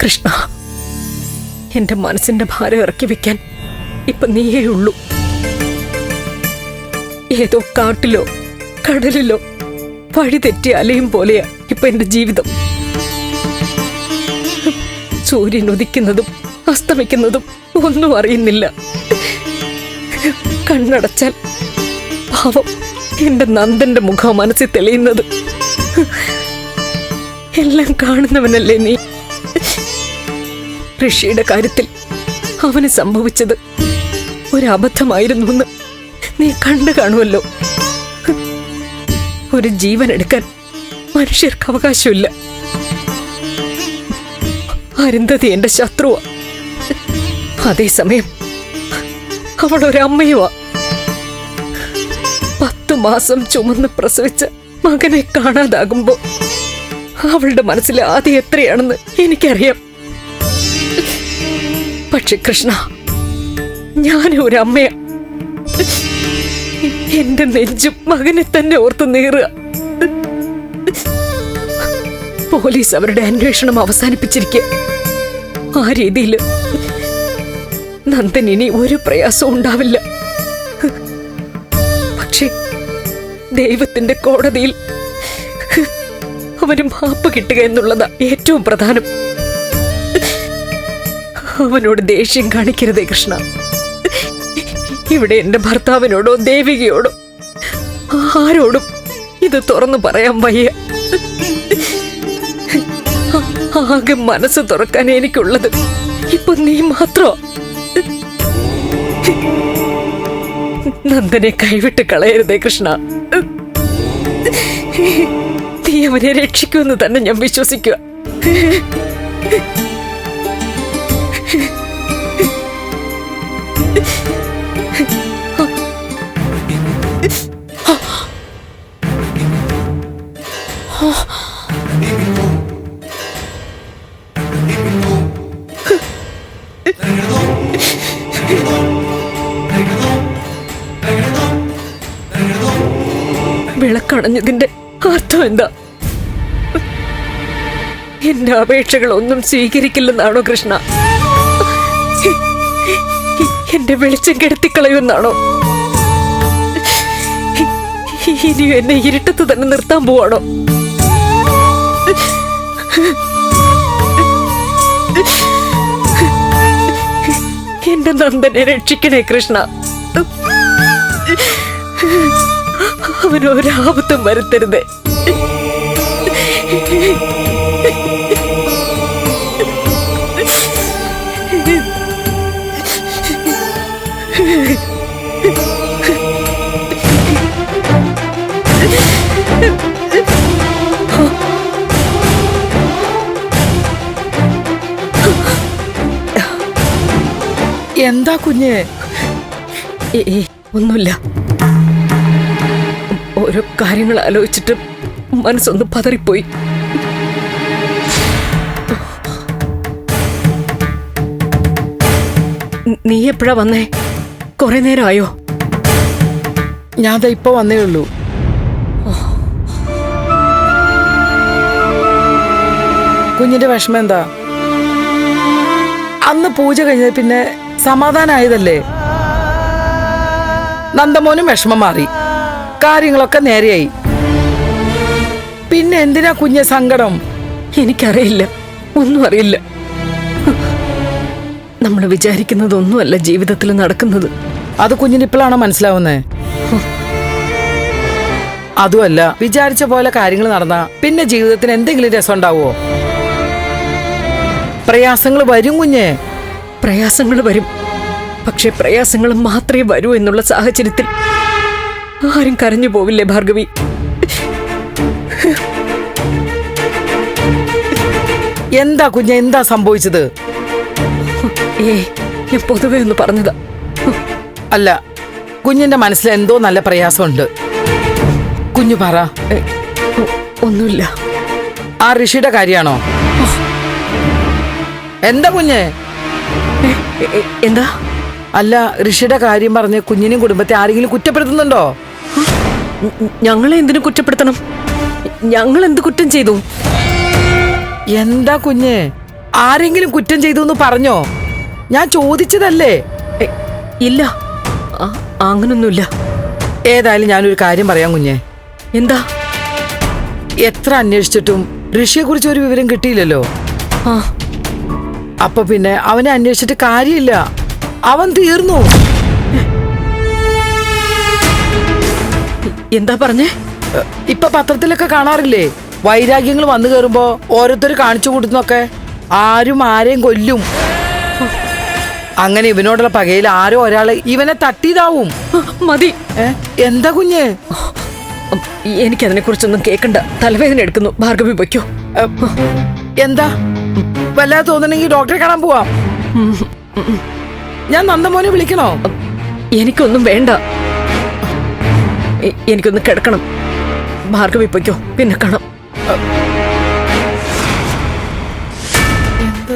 കൃഷ്ണ, എന്റെ മനസ്സിന്റെ ഭാരം ഇറക്കി വെക്കാൻ ഇപ്പൊ നീയേ ഉള്ളൂ. ഏതോ കാട്ടിലോ കടലിലോ വഴി തെറ്റി അലയും പോലെയാ ഇപ്പൊ എന്റെ ജീവിതം. സൂര്യൻ ഉദിക്കുന്നതും അസ്തമിക്കുന്നതും ഒന്നും അറിയുന്നില്ല. കണ്ണടച്ചാൽ പാവം എന്റെ നന്ദന്റെ മുഖം മനസ്സിൽ തെളിയുന്നത്. എല്ലാം കാണുന്നവനല്ലേ നീ. ഋഷിയുടെ കാര്യത്തിൽ അവന് സംഭവിച്ചത് ഒരബദ്ധമായിരുന്നു എന്ന് നീ കണ്ടു കാണുമല്ലോ. ഒരു ജീവൻ എടുക്കാൻ മനുഷ്യർക്ക് അവകാശമില്ല. അരുന്ധതി എന്റെ ശത്രുവാ, അതേസമയം അവളൊരമ്മയുവാ. 10 മാസം ചുമന്ന് പ്രസവിച്ച മകനെ കാണാതാകുമ്പോ അവളുടെ മനസ്സിൽ ആദ്യം എത്രയാണെന്ന് എനിക്കറിയാം. പക്ഷെ കൃഷ്ണ, ഞാൻ ഒരമ്മയാ. എന്റെ നെഞ്ചും മകനെ തന്നെ ഓർത്ത് നീറുക. പോലീസ് അവരുടെ അന്വേഷണം അവസാനിപ്പിച്ചിരിക്കുക. ആ രീതിയിൽ നന്ദൻ ഇനി ഒരു പ്രയാസവും ഉണ്ടാവില്ല. പക്ഷെ ദൈവത്തിന്റെ കോടതിയിൽ അവന് മാപ്പ് കിട്ടുക എന്നുള്ളതാ ഏറ്റവും പ്രധാനം. അവനോട് ദേഷ്യം കാണിക്കരുതേ കൃഷ്ണ. ഇവിടെ എന്റെ ഭർത്താവിനോടോ ദേവികയോടോ ആരോടും ഇത് തുറന്നു പറയാൻ വയ്യ. ആകെ മനസ്സ് തുറക്കാൻ എനിക്കുള്ളത് ഇപ്പൊ നീ മാത്രോ. നന്ദനെ കൈവിട്ട് കളയരുതേ കൃഷ്ണ. നീ അവനെ രക്ഷിക്കുമെന്ന് തന്നെ ഞാൻ വിശ്വസിക്കുക. വിളക്കണഞ്ഞതിന്റെ അർത്ഥം എന്താ? എന്റെ അപേക്ഷകളൊന്നും സ്വീകരിക്കില്ലെന്നാണോ കൃഷ്ണ? എന്റെ വെളിച്ചം കെടുത്തിക്കളയുമെന്നാണോ? ഇനിയും എന്നെ ഇരുട്ടത്ത് തന്നെ നിർത്താൻ പോവാണോ? എന്റെ നന്ദനെ രക്ഷിക്കണേ കൃഷ്ണ. അവനൊരാപത്തും വരുത്തരുതേ. എന്താ കുഞ്ഞ്? ഒന്നുമില്ല. ഓരോ കാര്യങ്ങൾ ആലോചിച്ചിട്ട് മനസ്സൊന്ന് പതറിപ്പോയി. നീ എപ്പോഴാ വന്നേ? കുറെ നേരമായോ? ഞാൻ ഇപ്പൊ വന്നേ ഉള്ളൂ. കുഞ്ഞിന്റെ വിഷമം എന്താ? അന്ന് പൂജ കഴിഞ്ഞത് പിന്നെ സമാധാനായതല്ലേ? നന്ദമോനും വിഷമം മാറി, കാര്യങ്ങളൊക്കെ നേരെയായി. പിന്നെ എന്തിനാ കുഞ്ഞെ സങ്കടം? എനിക്കറിയില്ല, ഒന്നും അറിയില്ല. നമ്മൾ വിചാരിക്കുന്നതൊന്നുമല്ല ജീവിതത്തിൽ നടക്കുന്നത്. അത് കുഞ്ഞിന് ഇപ്പോഴാണോ മനസ്സിലാവുന്നേ? അതുമല്ല, വിചാരിച്ച പോലെ കാര്യങ്ങൾ നടന്നാ പിന്നെ ജീവിതത്തിന് എന്തെങ്കിലും രസം ഉണ്ടാവോ? പ്രയാസങ്ങൾ വരും കുഞ്ഞെ. പ്രയാസങ്ങൾ വരും. പക്ഷെ പ്രയാസങ്ങൾ മാത്രമേ വരൂ എന്നുള്ള സാഹചര്യത്തിൽ ആരും കരഞ്ഞു പോവില്ലേ ഭാർഗവി? എന്താ കുഞ്ഞെ, എന്താ സംഭവിച്ചത്? ഞാൻ പൊതുവെ ഒന്ന് പറഞ്ഞതാ. അല്ല, കുഞ്ഞിന്റെ മനസ്സിൽ എന്തോ നല്ല പ്രയാസമുണ്ട്. കുഞ്ഞു പറ. ഒന്നുമില്ല. ആ ഋഷിയുടെ കാര്യാണോ? എന്താ കുഞ്ഞെ? എന്താ? അല്ല, ഋഷിയുടെ കാര്യം പറഞ്ഞ് കുഞ്ഞിനും കുടുംബത്തെ ആരെങ്കിലും കുറ്റപ്പെടുത്തുന്നുണ്ടോ? ഞങ്ങളെ എന്തിനു കുറ്റപ്പെടുത്തണം? ഞങ്ങൾ എന്ത് കുറ്റം ചെയ്തു? എന്താ കുഞ്ഞെ? ആരെങ്കിലും കുറ്റം ചെയ്തു എന്ന് പറഞ്ഞോ? ഞാൻ ചോദിച്ചതല്ലേ. എ, ഇല്ല, അങ്ങനൊന്നുമില്ല. ഏതായാലും ഞാനൊരു കാര്യം പറയാം കുഞ്ഞെ. എന്താ? എത്ര അന്വേഷിച്ചിട്ടും ഋഷിയെ കുറിച്ച് ഒരു വിവരം കിട്ടിയില്ലല്ലോ. ആ, അപ്പൊ പിന്നെ അവനെ അന്വേഷിച്ചിട്ട് കാര്യമില്ല. അവൻ തീർന്നു. എന്താ പറഞ്ഞേ? ഇപ്പൊ പത്രത്തിലൊക്കെ കാണാറില്ലേ, വൈരാഗ്യങ്ങൾ വന്നു കയറുമ്പോ ഓരോരുത്തർ കാണിച്ചു കൊടുക്കുന്നൊക്കെ. ആരും ആരെയും കൊല്ലും. അങ്ങനെ ഇവനോടുള്ള പകയിൽ ആരോ ഒരാള് ഇവനെ തട്ടിയതാവും. മതി. എന്താ കുഞ്ഞ്? എനിക്കതിനെ കുറിച്ചൊന്നും കേൾക്കണ്ട. തലവേദന എടുക്കുന്നു. ഭാർഗവി പൊയ്ക്കോ. എന്താ? വല്ലാതെ തോന്നണെങ്കി ഡോക്ടറെ കാണാൻ പോവാം. ഞാൻ നന്ദമോനെ വിളിക്കണോ? എനിക്കൊന്നും വേണ്ട. എനിക്കൊന്ന് കിടക്കണം. ഭാർഗവി പൊയ്ക്കോ, പിന്നെ കാണാം. എന്ത്